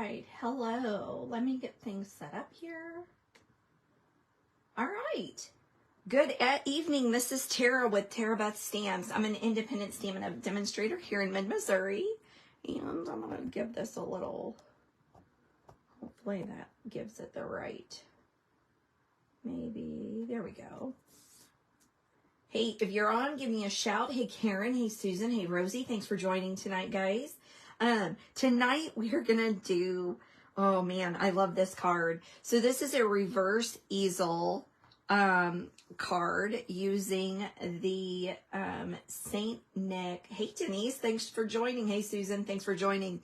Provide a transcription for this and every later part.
right, hello. Let me get things set up here. All right. Good evening. This is Tara with Tarabeth Stamps. I'm an independent Stampin' Up demonstrator here in mid-Missouri. And I'm going to give this a little, hopefully that gives it the right, maybe, there we go. Hey, if you're on, give me a shout. Hey, Karen. Hey, Susan. Hey, Rosie. Thanks for joining tonight, guys. Tonight we are going to do, oh man, I love this card. So this is a reverse easel card using the Saint Nick. Hey, Denise. Thanks for joining. Hey, Susan. Thanks for joining.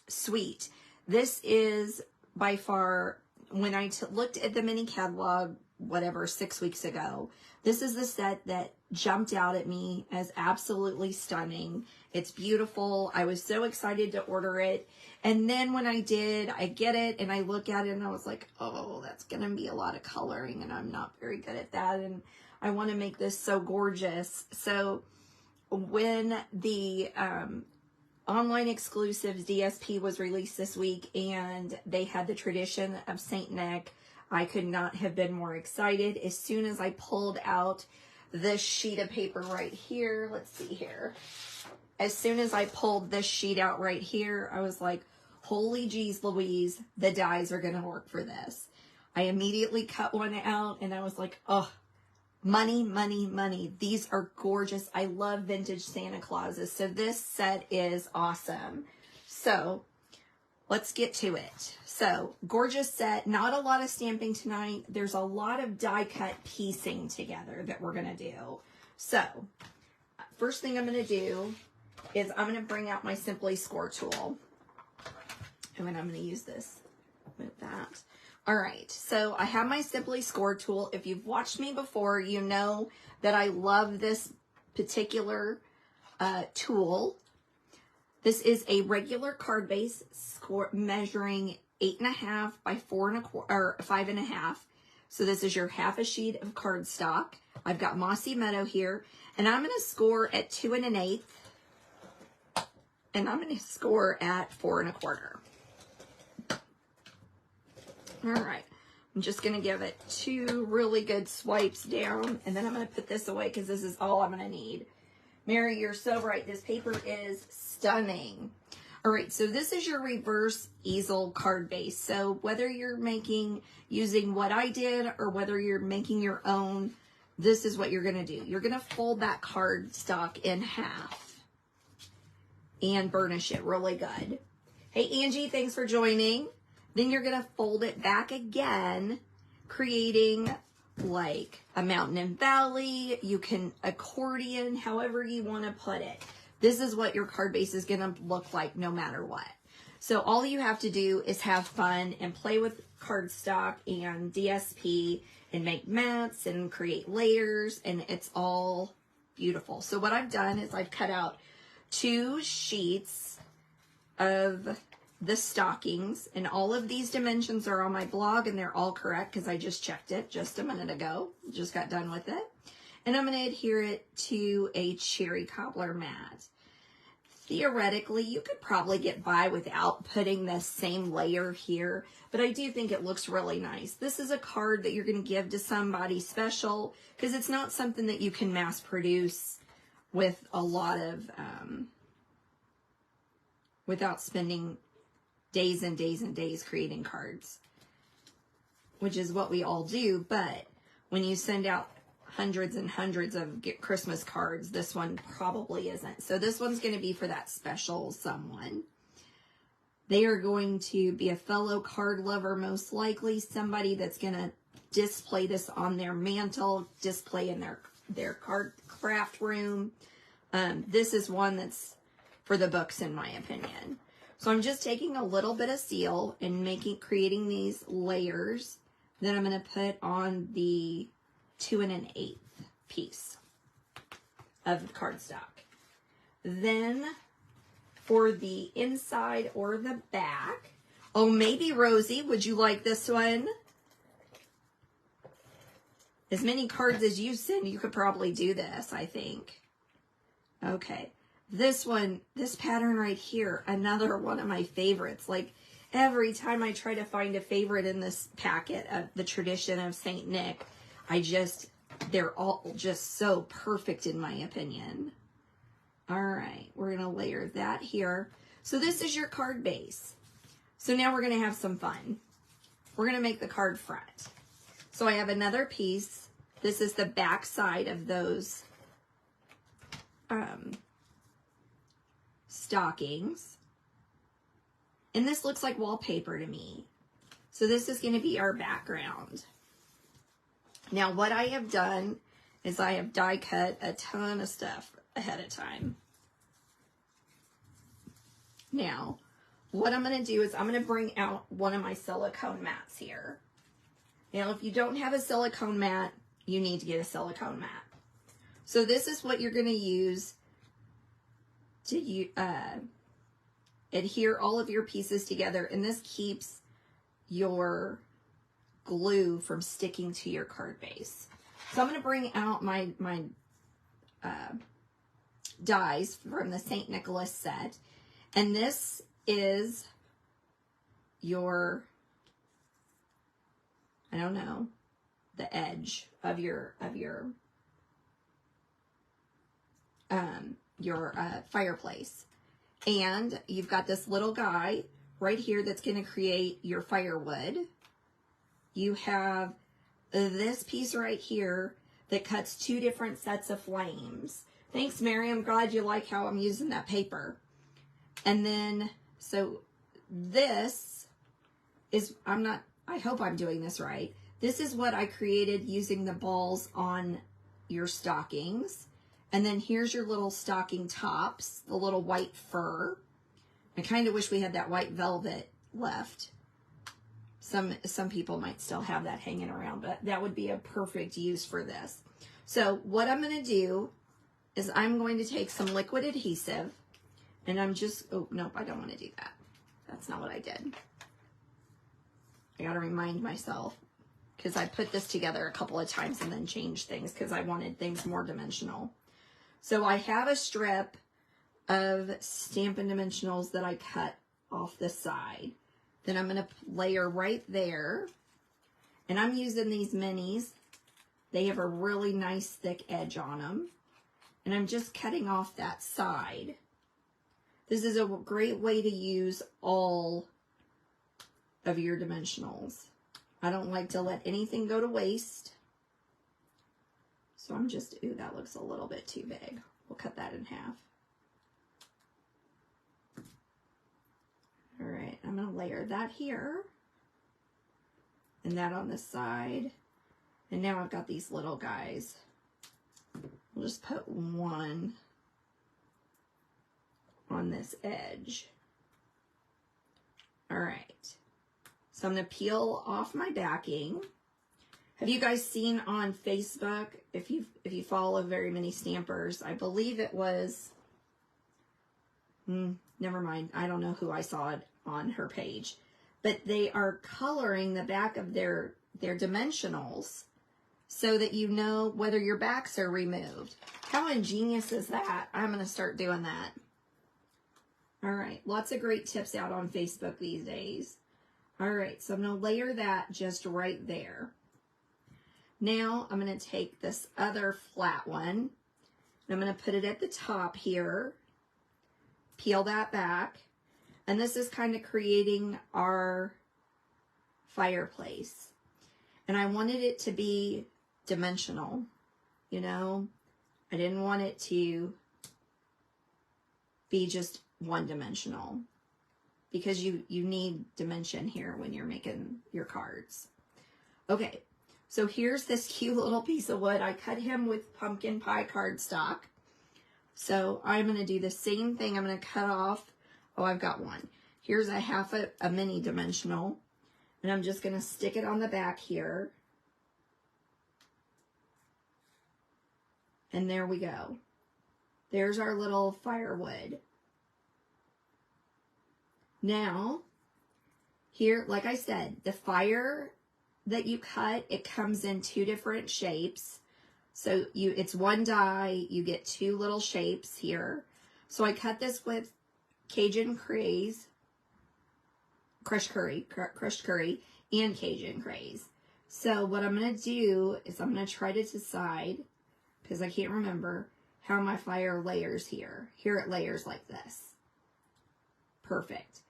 Sweet. This is by far, when I looked at the mini catalog, whatever, 6 weeks ago, this is the set that jumped out at me as absolutely stunning. It's beautiful. I was so excited to order it. And then when I did, I get it and I look at it and I was like, oh, that's going to be a lot of coloring and I'm not very good at that. And I want to make this so gorgeous. So when the online exclusives DSP was released this week and they had the tradition of Saint Nick, I could not have been more excited. As soon as I pulled out this sheet of paper right here, let's see here. As soon as I pulled this sheet out right here, I was like, holy geez Louise, the dies are gonna work for this. I immediately cut one out and I was like, oh, money, money, money. These are gorgeous. I love vintage Santa Clauses. So this set is awesome. So let's get to it. So, gorgeous set. Not a lot of stamping tonight. There's a lot of die cut piecing together that we're going to do. So, first thing I'm going to do is I'm going to bring out my Simply Score tool. And then I'm going to use this with that. All right. So, I have my Simply Score tool. If you've watched me before, you know that I love this particular tool. This is a regular card base score measuring 8.5 by 4.25 or 5.5. So this is your half a sheet of cardstock. I've got Mossy Meadow here, and I'm going to score at 2 1/8, and I'm going to score at 4 1/4. All right, I'm just going to give it 2 really good swipes down, and then I'm going to put this away because this is all I'm going to need. Mary, you're so right. This paper is stunning. All right, so this is your reverse easel card base. So whether you're using what I did or whether you're making your own, this is what you're going to do. You're going to fold that cardstock in half and burnish it really good. Hey, Angie, thanks for joining. Then you're going to fold it back again, creating like a mountain and valley. You can accordion, however you want to put it. This is what your card base is going to look like no matter what. So all you have to do is have fun and play with cardstock and DSP and make mats and create layers, and it's all beautiful. So what I've done is I've cut out 2 sheets of the stockings, and all of these dimensions are on my blog and they're all correct because I just checked it just a minute ago. Just got done with it. And I'm going to adhere it to a cherry cobbler mat. Theoretically, you could probably get by without putting the same layer here, but I do think it looks really nice. This is a card that you're going to give to somebody special because it's not something that you can mass produce with a lot of, without spending days and days and days creating cards, which is what we all do. But when you send out hundreds and hundreds of Christmas cards, this one probably isn't. So this one's going to be for that special someone. They are going to be a fellow card lover, most likely somebody that's going to display this on their mantle, display in their card craft room. This is one that's for the books, in my opinion. So I'm just taking a little bit of seal and creating these layers. Then I'm going to put on the 2 1/8 piece of cardstock. Then for the inside or the back, oh, maybe Rosie, would you like this one? As many cards as you send, you could probably do this, I think. Okay. This one, this pattern right here, another one of my favorites. Like every time I try to find a favorite in this packet of the tradition of Saint Nick, they're all just so perfect in my opinion. All right, we're gonna layer that here. So this is your card base. So now we're gonna have some fun. We're gonna make the card front. So I have another piece. This is the back side of those stockings. And this looks like wallpaper to me. So this is gonna be our background. Now what I have done is I have die cut a ton of stuff ahead of time. Now, what I'm going to do is I'm going to bring out one of my silicone mats here. Now, if you don't have a silicone mat, you need to get a silicone mat. So this is what you're going to use to adhere all of your pieces together, and this keeps your glue from sticking to your card base. So I'm going to bring out my dies from the St. Nicholas set, and this is your, I don't know, the edge of your fireplace. And you've got this little guy right here that's going to create your firewood. You have this piece right here that cuts two different sets of flames. Thanks, Mary. I'm glad you like how I'm using that paper. And then, so this is, I hope I'm doing this right. This is what I created using the balls on your stockings. And then here's your little stocking tops, the little white fur. I kind of wish we had that white velvet left. Some people might still have that hanging around, but that would be a perfect use for this. So what I'm going to do is I'm going to take some liquid adhesive, and I'm just, oh, nope, I don't want to do that. That's not what I did. I got to remind myself, because I put this together a couple of times and then changed things because I wanted things more dimensional. So I have a strip of Stampin' Dimensionals that I cut off the side. Then I'm going to layer right there. And I'm using these minis. They have a really nice thick edge on them. And I'm just cutting off that side. This is a great way to use all of your dimensionals. I don't like to let anything go to waste. So I'm just, ooh, that looks a little bit too big. We'll cut that in half. All right, I'm going to layer that here. And that on this side. And now I've got these little guys. We'll just put one on this edge. All right. So I'm going to peel off my backing. Have you guys seen on Facebook, if you follow very many stampers, I believe it was, never mind, I don't know who I saw it on her page, but they are coloring the back of their dimensionals so that you know whether your backs are removed. How ingenious is that? I'm going to start doing that. All right, lots of great tips out on Facebook these days. All right, so I'm going to layer that just right there. Now I'm going to take this other flat one, and I'm going to put it at the top here, peel that back, and this is kind of creating our fireplace. And I wanted it to be dimensional, you know? I didn't want it to be just one-dimensional, because you need dimension here when you're making your cards. Okay. So here's this cute little piece of wood. I cut him with pumpkin pie cardstock. So I'm going to do the same thing. I'm going to cut off, oh, I've got one. Here's a half a mini dimensional. And I'm just going to stick it on the back here. And there we go. There's our little firewood. Now, here, like I said, the fire that you cut, it comes in two different shapes. So it's one die, you get two little shapes here. So I cut this with Cajun craze, crushed curry, and Cajun craze. So what I'm going to do is I'm going to try to decide, because I can't remember, how my fire layers here. Here it layers like this. Perfect.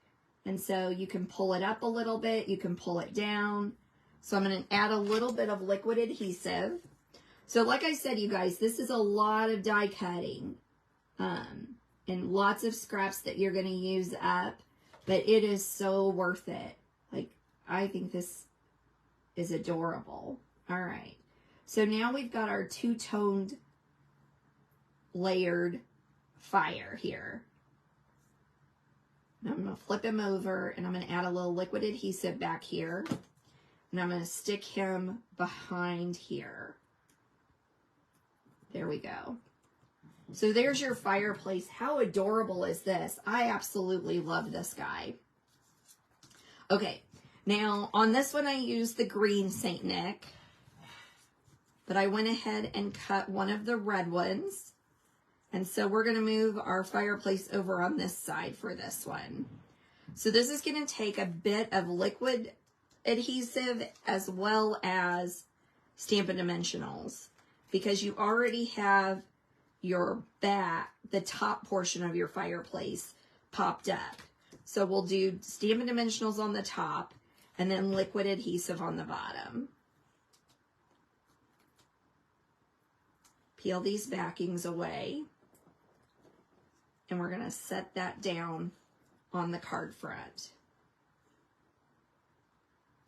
And so you can pull it up a little bit, you can pull it down. So I'm going to add a little bit of liquid adhesive. So like I said, you guys, this is a lot of die cutting and lots of scraps that you're going to use up, but it is so worth it. Like, I think this is adorable. All right. So now we've got our two-toned layered fire here. Now I'm going to flip him over and I'm going to add a little liquid adhesive back here. And I'm going to stick him behind here. There we go. So there's your fireplace. How adorable is this? I absolutely love this guy. Okay, now on this one I used the green Saint Nick, but I went ahead and cut one of the red ones. And so we're going to move our fireplace over on this side for this one. So this is going to take a bit of liquid adhesive as well as Stampin' Dimensionals, because you already have your back, the top portion of your fireplace popped up. So we'll do Stampin' Dimensionals on the top and then liquid adhesive on the bottom. Peel these backings away. And we're going to set that down on the card front.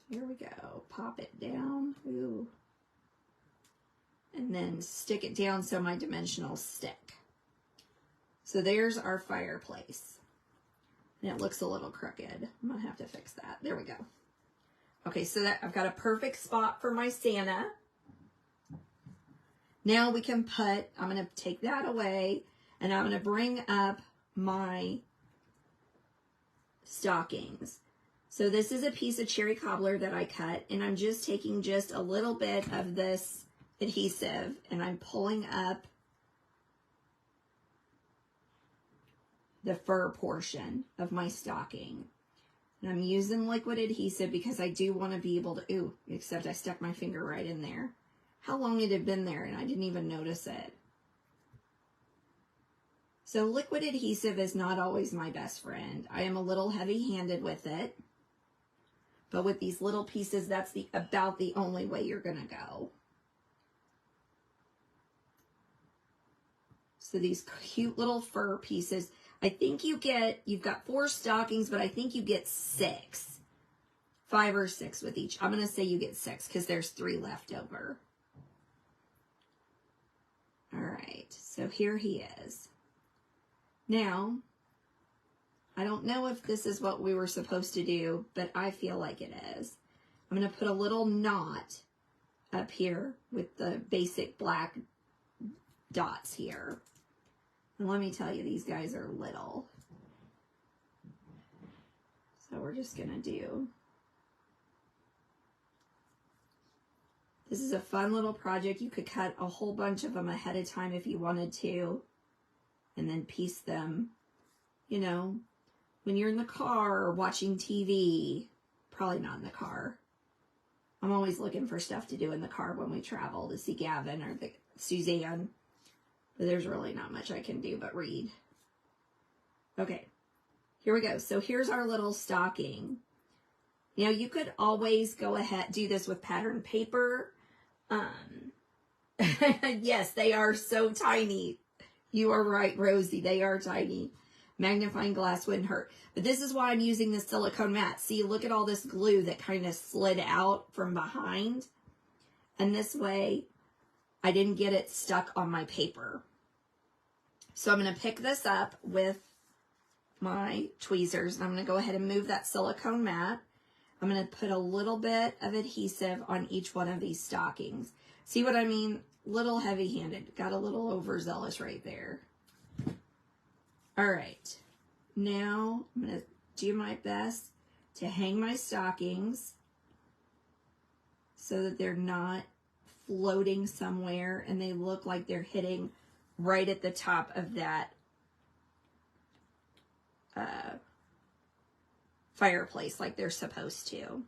Here we go. Pop it down. Ooh. And then stick it down so my dimensionals stick. So there's our fireplace. And it looks a little crooked. I'm going to have to fix that. There we go. Okay, so that I've got a perfect spot for my Santa. Now we can put, I'm going to take that away. And I'm going to bring up my stockings. So this is a piece of cherry cobbler that I cut, and I'm just taking just a little bit of this adhesive, and I'm pulling up the fur portion of my stocking. And I'm using liquid adhesive because I do want to be able to, ooh, except I stuck my finger right in there. How long it had been there, and I didn't even notice it. So liquid adhesive is not always my best friend. I am a little heavy-handed with it. But with these little pieces, that's about the only way you're going to go. So these cute little fur pieces, I think you've got 4 stockings, but I think you get 6. 5 or 6 with each. I'm going to say you get 6 because there's 3 left over. All right, so here he is. Now, I don't know if this is what we were supposed to do, but I feel like it is. I'm going to put a little knot up here with the basic black dots here. And let me tell you, these guys are little. So we're just going to do. This is a fun little project. You could cut a whole bunch of them ahead of time if you wanted to. And then piece them, you know, when you're in the car or watching TV. Probably not in the car. I'm always looking for stuff to do in the car when we travel to see Gavin or Suzanne. But there's really not much I can do but read. Okay, here we go. So here's our little stocking. Now you could always go ahead, do this with pattern paper. Yes, they are so tiny. You are right, Rosie. They are tiny. Magnifying glass wouldn't hurt. But this is why I'm using this silicone mat. See, look at all this glue that kind of slid out from behind. And this way, I didn't get it stuck on my paper. So I'm going to pick this up with my tweezers. And I'm going to go ahead and move that silicone mat. I'm going to put a little bit of adhesive on each one of these stockings. See what I mean? Little heavy-handed. Got a little overzealous right there. All right. Now I'm going to do my best to hang my stockings so that they're not floating somewhere and they look like they're hitting right at the top of that fireplace like they're supposed to.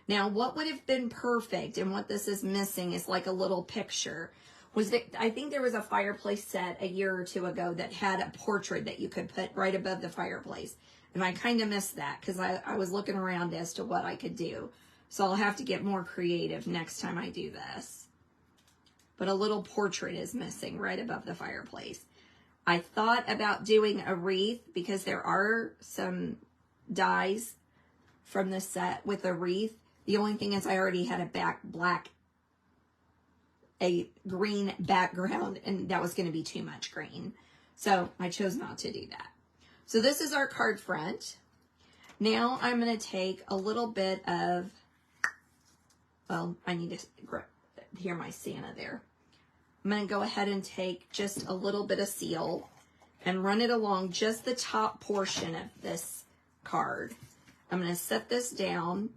Now, what would have been perfect and what this is missing is like a little picture. I think there was a fireplace set a year or two ago that had a portrait that you could put right above the fireplace. And I kind of missed that because I was looking around as to what I could do. So I'll have to get more creative next time I do this. But a little portrait is missing right above the fireplace. I thought about doing a wreath because there are some dies from this set with a wreath. The only thing is I already had a green background, and that was going to be too much green. So I chose not to do that. So this is our card front. Now I'm going to take a little bit of, well, I need to hear my Santa there. I'm going to go ahead and take just a little bit of seal and run it along just the top portion of this card. I'm going to set this down,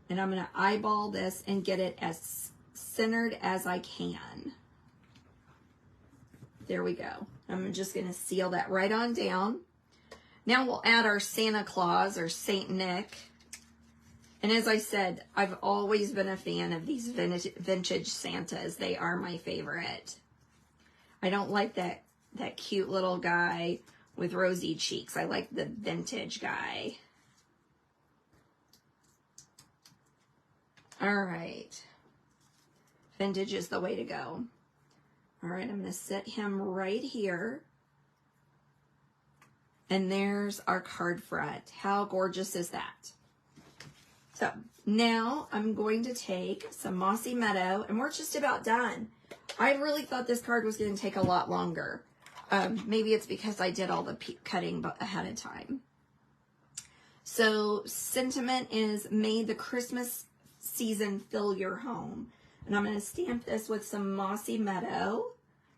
and I'm going to eyeball this and get it as centered as I can. There we go. I'm just going to seal that right on down. Now we'll add our Santa Claus or Saint Nick. And as I said, I've always been a fan of these vintage Santas. They are my favorite. I don't like that cute little guy with rosy cheeks. I like the vintage guy. All right. Vintage is the way to go. All right, I'm going to set him right here. And there's our card front. How gorgeous is that? So now I'm going to take some Mossy Meadow, and we're just about done. I really thought this card was going to take a lot longer. Maybe it's because I did all the cutting ahead of time. So sentiment is, may the Christmas season fill your home. And I'm going to stamp this with some Mossy Meadow.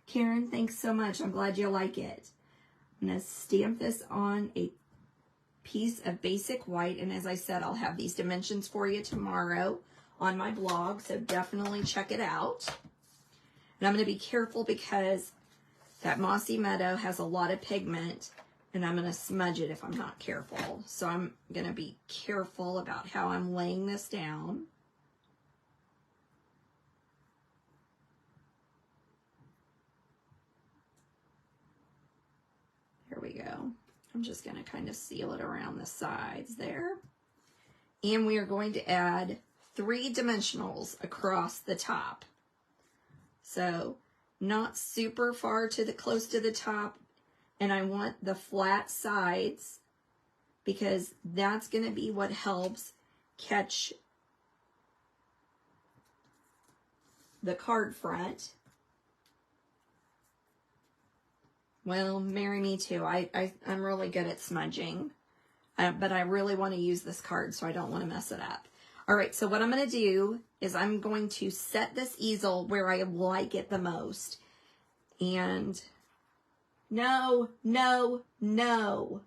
Karen, thanks so much. I'm glad you like it. I'm going to stamp this on a piece of basic white. And as I said, I'll have these dimensions for you tomorrow on my blog. So definitely check it out. And I'm going to be careful because that Mossy Meadow has a lot of pigment. And I'm going to smudge it if I'm not careful. So I'm going to be careful about how I'm laying this down. There we go. I'm just going to kind of seal it around the sides there. And we are going to add 3 dimensionals across the top. So not super far to the close to the top. And I want the flat sides because that's going to be what helps catch the card front. Well, marry me too. I'm really good at smudging, but I really want to use this card, so I don't want to mess it up. All right, so what I'm going to do is I'm going to set this easel where I like it the most. And no, no, no.